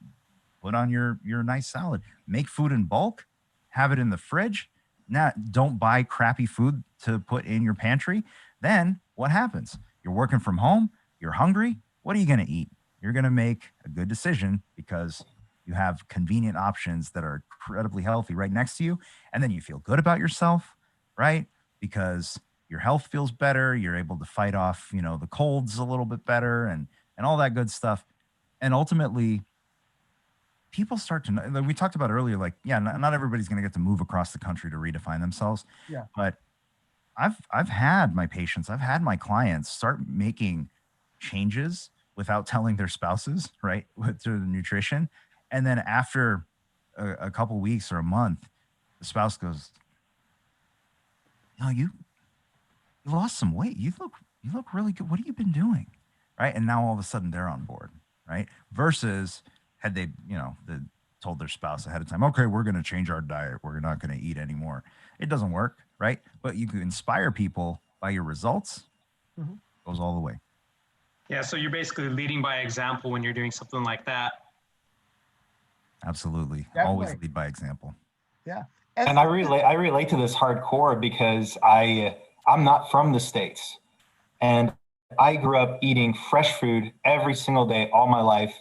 put on your nice salad. Make food in bulk, have it in the fridge. Now, don't buy crappy food to put in your pantry. Then what happens? You're working from home, you're hungry. What are you going to eat? You're going to make a good decision because you have convenient options that are incredibly healthy right next to you. And then you feel good about yourself, right? Because your health feels better. You're able to fight off, the colds a little bit better and all that good stuff. And ultimately, people start to know, like we talked about earlier, like, yeah, not everybody's going to get to move across the country to redefine themselves. Yeah. But I've had my patients, I've had my clients start making changes without telling their spouses, right, with their nutrition. And then after a couple weeks or a month, the spouse goes, you lost some weight. You look really good. What have you been doing? Right. And now all of a sudden they're on board. Right. Versus had they, told their spouse ahead of time, okay, we're going to change our diet. We're not going to eat anymore. It doesn't work. Right. But you can inspire people by your results. Mm-hmm. Goes all the way. Yeah. So you're basically leading by example when you're doing something like that. Absolutely. Definitely. Always lead by example. Yeah. And I relate to this hardcore because I'm not from the States. And I grew up eating fresh food every single day all my life,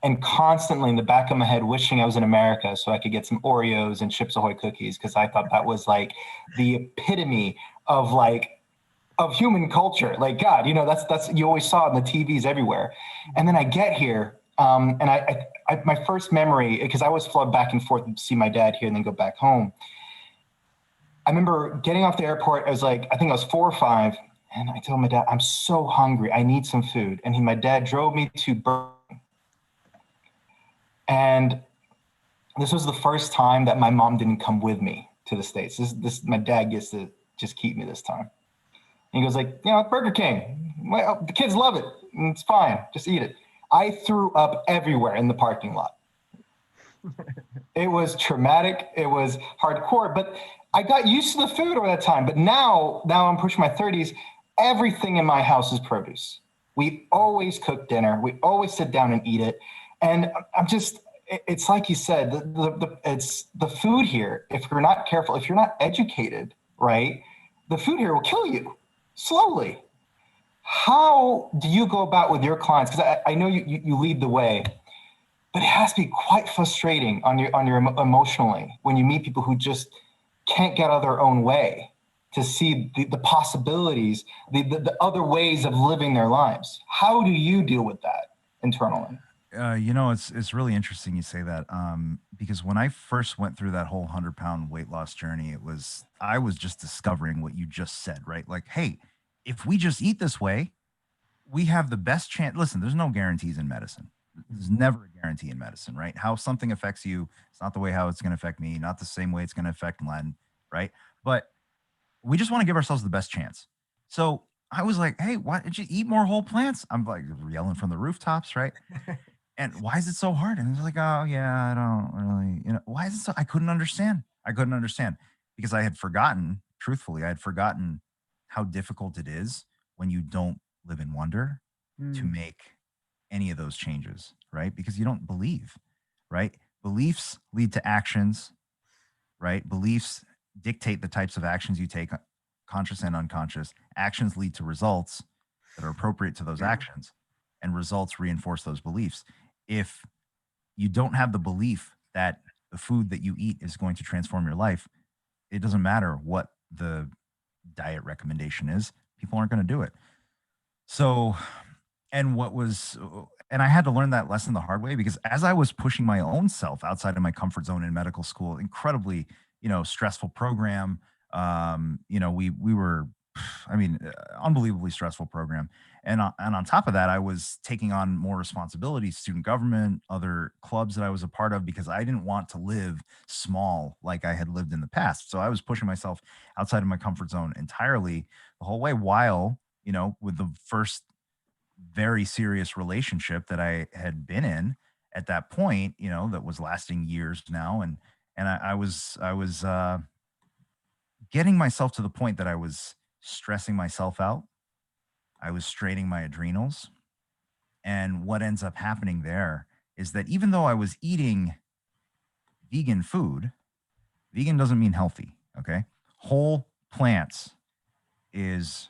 and constantly in the back of my head wishing I was in America so I could get some Oreos and Chips Ahoy cookies, because I thought that was like the epitome of human culture. Like, God, that's you always saw it in the TVs everywhere. And then I get here, and I my first memory, because I always flew back and forth to see my dad here and then go back home. I remember getting off the airport. I think I was 4 or 5, and I told my dad, I'm so hungry. I need some food. And my dad drove me to Burger King. And this was the first time that my mom didn't come with me to the States. This my dad gets to just keep me this time. And he goes like, Burger King. Well, the kids love it. It's fine. Just eat it. I threw up everywhere in the parking lot. It was traumatic. It was hardcore, but I got used to the food over that time. But now I'm pushing my 30s. Everything in my house is produce. We always cook dinner. We always sit down and eat it. And it's like you said, it's the food here. If you're not careful, if you're not educated, right, the food here will kill you slowly. How do you go about with your clients? Because I know you lead the way, but it has to be quite frustrating on your emotionally when you meet people who just can't get out of their own way to see the possibilities, the other ways of living their lives. How do you deal with that internally? It's really interesting you say that, because when I first went through that whole 100-pound weight loss journey, I was just discovering what you just said, right? Like, hey, if we just eat this way, we have the best chance. Listen, there's no guarantees in medicine. There's never a guarantee in medicine, right? How something affects you, it's not the way how it's going to affect me, not the same way it's going to affect Len, right? But we just want to give ourselves the best chance. So I was like, hey, why don't you eat more whole plants? I'm like yelling from the rooftops, right? And why is it so hard? And it's like, oh yeah, I don't really, why is it so? I couldn't understand because I had forgotten, truthfully, how difficult it is when you don't live in wonder to make any of those changes, right? Because you don't believe, right? Beliefs lead to actions, right? Beliefs dictate the types of actions you take, conscious and unconscious. Actions lead to results that are appropriate to those actions, and results reinforce those beliefs. If you don't have the belief that the food that you eat is going to transform your life, it doesn't matter what the diet recommendation is, people aren't going to do it. So, and what was, and I had to learn that lesson the hard way, because as I was pushing my own self outside of my comfort zone in medical school, incredibly, stressful program. We were, I mean, unbelievably stressful program. And on top of that, I was taking on more responsibilities, student government, other clubs that I was a part of, because I didn't want to live small like I had lived in the past. So I was pushing myself outside of my comfort zone entirely the whole way, while, with the first very serious relationship that I had been in at that point, that was lasting years now. And I was getting myself to the point that I was stressing myself out. I was straining my adrenals. And what ends up happening there is that even though I was eating vegan food, vegan doesn't mean healthy. Okay. Whole plants is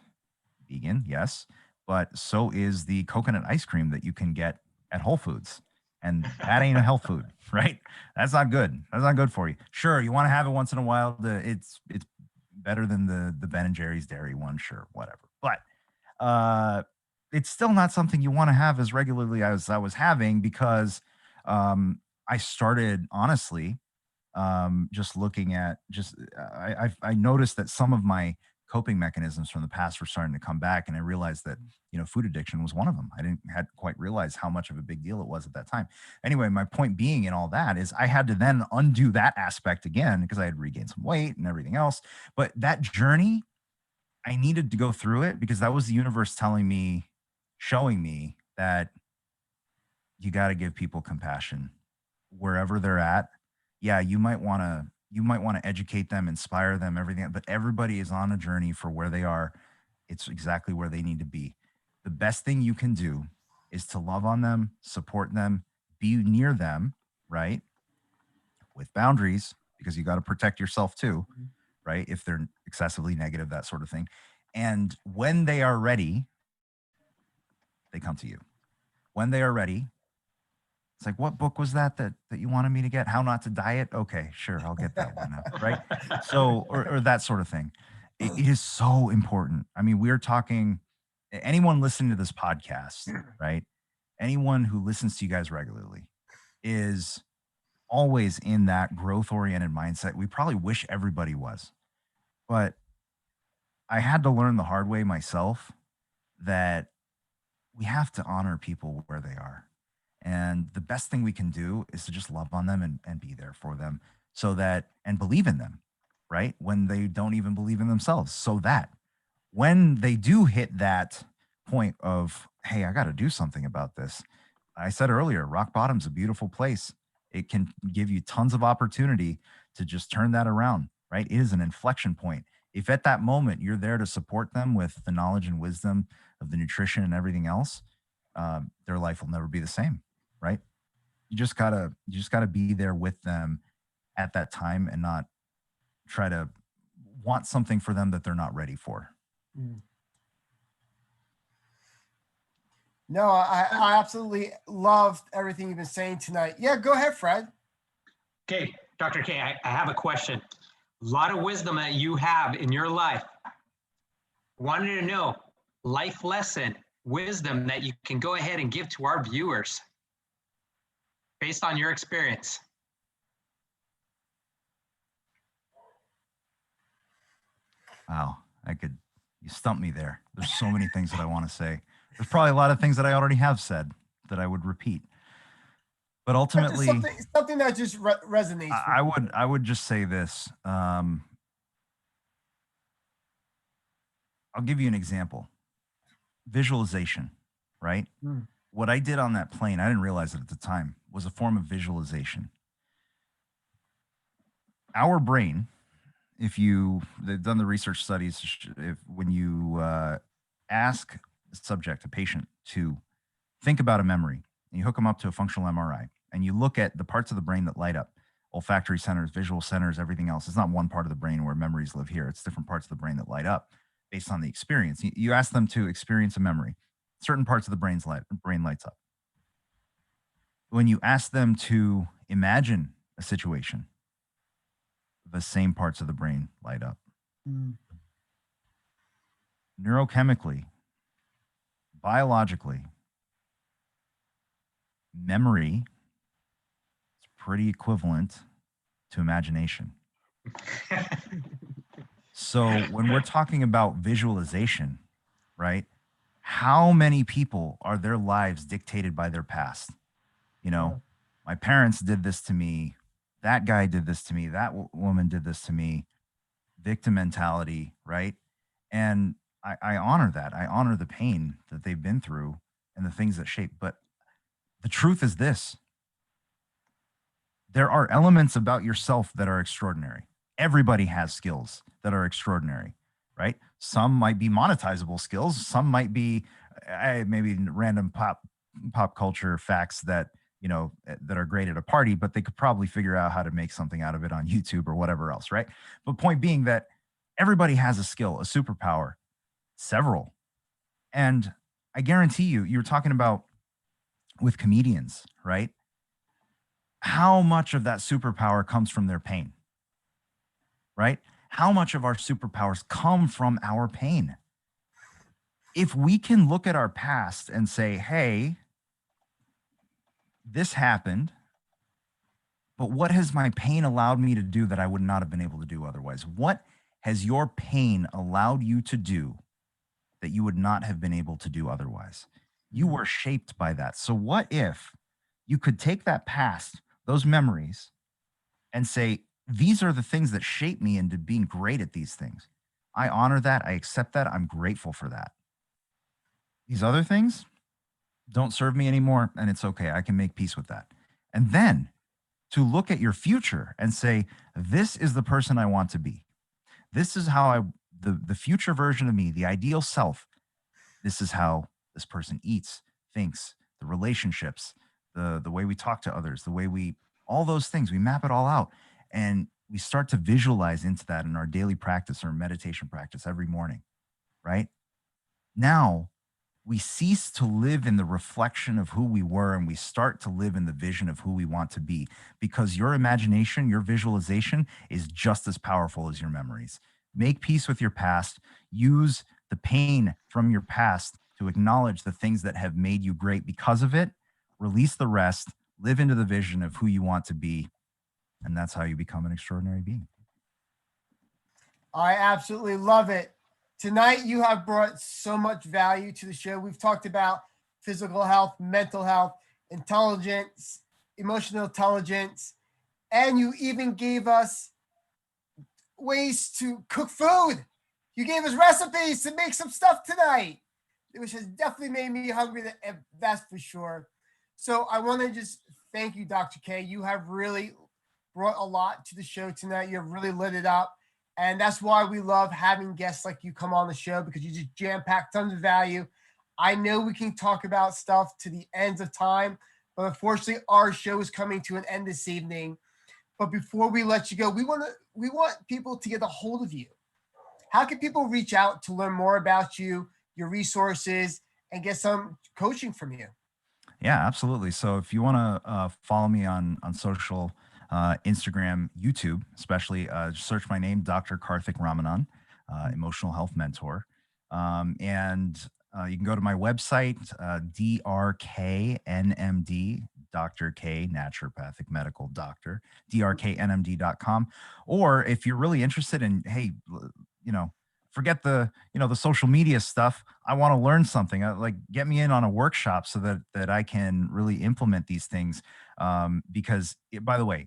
vegan, yes, but so is the coconut ice cream that you can get at Whole Foods. And that ain't a health food, right? That's not good. That's not good for you. Sure, you want to have it once in a while. It's better than the Ben and Jerry's dairy one, sure, whatever. But it's still not something you want to have as regularly as I was having, because I started, honestly, just looking at I noticed that some of my coping mechanisms from the past were starting to come back, and I realized that food addiction was one of them. I didn't had quite realized how much of a big deal it was at that time. Anyway, my point being in all that is I had to then undo that aspect again, because I had regained some weight and everything else. But that journey, I needed to go through it, because that was the universe telling me, showing me that you got to give people compassion wherever they're at. Yeah, you might want to educate them, inspire them, everything, but everybody is on a journey for where they are. It's exactly where they need to be. The best thing you can do is to love on them, support them, be near them, right? With boundaries, because you got to protect yourself too, right? If they're excessively negative, that sort of thing. And when they are ready, they come to you. When they are ready, it's like, what book was that you wanted me to get? How Not to Diet? Okay, sure, I'll get that one now, right? So, or that sort of thing. It is so important. I mean, we're talking, anyone listening to this podcast, right? Anyone who listens to you guys regularly is always in that growth oriented mindset. We probably wish everybody was, but I had to learn the hard way myself that we have to honor people where they are. And the best thing we can do is to just love on them and be there for them, so that, and believe in them, right? When they don't even believe in themselves, so that when they do hit that point of, hey, I got to do something about this. I said earlier, rock bottom's a beautiful place. It can give you tons of opportunity to just turn that around, right? It is an inflection point. If at that moment you're there to support them with the knowledge and wisdom of the nutrition and everything else, their life will never be the same, right? You just gotta be there with them at that time, and not try to want something for them that they're not ready for. Mm. No, I absolutely loved everything you've been saying tonight. Yeah, go ahead, Fred. Okay, Dr. K, I have a question. A lot of wisdom that you have in your life. Wanted to know, life lesson, wisdom that you can go ahead and give to our viewers based on your experience. Wow, you stumped me there. There's so many things that I want to say. There's probably a lot of things that I already have said that I would repeat. But ultimately, something that just resonates. I would just say this. I'll give you an example. Visualization, right? Mm. What I did on that plane, I didn't realize it at the time, was a form of visualization. Our brain, they've done the research studies, when you ask a subject, a patient, to think about a memory, and you hook them up to a functional MRI, and you look at the parts of the brain that light up, olfactory centers, visual centers, everything else. It's not one part of the brain where memories live here. It's different parts of the brain that light up based on the experience. You ask them to experience a memory, certain parts of the brain lights up. When you ask them to imagine a situation, the same parts of the brain light up. Mm. neurochemically, biologically, memory is pretty equivalent to imagination. So when we're talking about visualization, right? How many people are their lives dictated by their past? You know, my parents did this to me. That guy did this to me. That woman did this to me. Victim mentality, right? And I honor that. I honor the pain that they've been through and the things that shape. But the truth is this: there are elements about yourself that are extraordinary. Everybody has skills that are extraordinary, right? Some might be monetizable skills. Some might be maybe random pop culture facts that that are great at a party, but they could probably figure out how to make something out of it on YouTube or whatever else, right? But point being that everybody has a skill, a superpower, several. And I guarantee you were talking about with comedians, right? How much of that superpower comes from their pain, right? How much of our superpowers come from our pain? If we can look at our past and say, hey, this happened, but what has my pain allowed me to do that I would not have been able to do otherwise? What has your pain allowed you to do that you would not have been able to do otherwise? You were shaped by that. So what if you could take that past, those memories, and say, these are the things that shape me into being great at these things. I honor that. I accept that. I'm grateful for that. These other things don't serve me anymore, and it's okay. I can make peace with that. And then to look at your future and say, this is the person I want to be. This is how the future version of me, the ideal self, this is how this person eats, thinks, the relationships, the way we talk to others, the way all those things, we map it all out. And we start to visualize into that in our daily practice or meditation practice every morning, right? Now, we cease to live in the reflection of who we were and we start to live in the vision of who we want to be, because your imagination, your visualization is just as powerful as your memories. Make peace with your past. Use the pain from your past to acknowledge the things that have made you great because of it. Release the rest. Live into the vision of who you want to be. And that's how you become an extraordinary being. I absolutely love it. Tonight, you have brought so much value to the show. We've talked about physical health, mental health, intelligence, emotional intelligence, and you even gave us ways to cook food. You gave us recipes to make some stuff tonight, which has definitely made me hungry, that's for sure. So I want to just thank you, Dr. K. You have really brought a lot to the show tonight. You have really lit it up. And that's why we love having guests like you come on the show, because you just jam-pack tons of value. I know we can talk about stuff to the ends of time, but unfortunately our show is coming to an end this evening. But before we let you go, we want people to get a hold of you. How can people reach out to learn more about you, your resources, and get some coaching from you? Yeah, absolutely. So if you want to follow me on social, Instagram, YouTube, especially, just search my name, Dr. Karthik Ramanan, emotional health mentor. And you can go to my website, DRKNMD, Dr. K, naturopathic medical doctor, drknmd.com. Or if you're really interested in, hey, forget the social media stuff. I want to learn something. Get me in on a workshop so that I can really implement these things. Because by the way,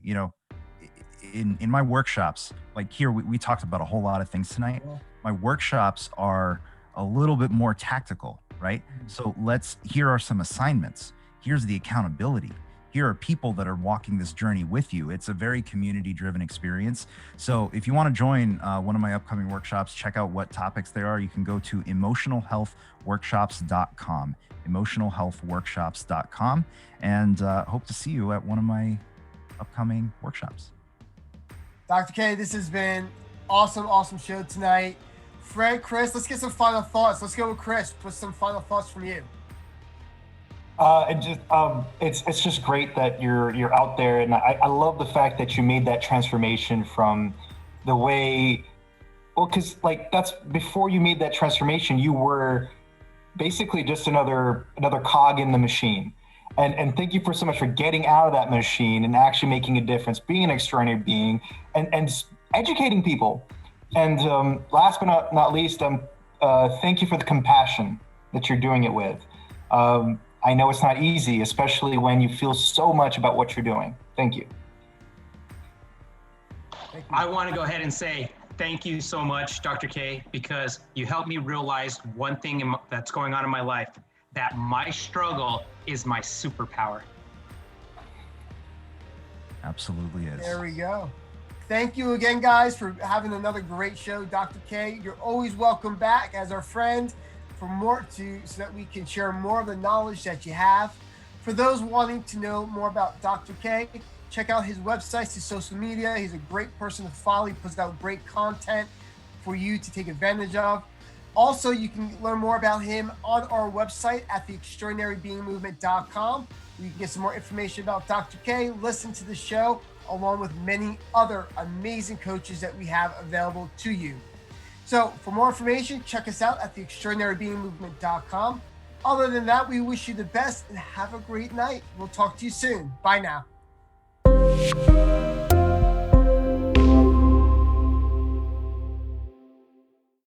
in my workshops, like here, we talked about a whole lot of things tonight. My workshops are a little bit more tactical, right? So here are some assignments. Here's the accountability. Here are people that are walking this journey with you. It's a very community-driven experience. So if you want to join one of my upcoming workshops, check out what topics there are. You can go to emotionalhealthworkshops.com, emotionalhealthworkshops.com, and hope to see you at one of my upcoming workshops. Dr. K, this has been awesome show tonight. Fred, Chris, let's get some final thoughts. Let's go with Chris with some final thoughts from you. It's just great that you're out there, and I love the fact that you made that transformation from the way Well, because like that's before you made that transformation, you were basically just another cog in the machine. And thank you for so much for getting out of that machine and actually making a difference, being an extraordinary being, and educating people. And last but not least, thank you for the compassion that you're doing it with. I know it's not easy, especially when you feel so much about what you're doing. Thank you. I want to go ahead and say thank you so much, Dr. K, because you helped me realize one thing that's going on in my life, that my struggle is my superpower. Absolutely is. There we go. Thank you again, guys, for having another great show. Dr. K, you're always welcome back as our friend for more so that we can share more of the knowledge that you have. For those wanting to know more about Dr. K, check out his websites, his social media. He's a great person to follow. He puts out great content for you to take advantage of. Also, you can learn more about him on our website at theextraordinarybeingmovement.com. You can get some more information about Dr. K, listen to the show, along with many other amazing coaches that we have available to you. So for more information, check us out at theextraordinarybeingmovement.com. Other than that, we wish you the best and have a great night. We'll talk to you soon. Bye now.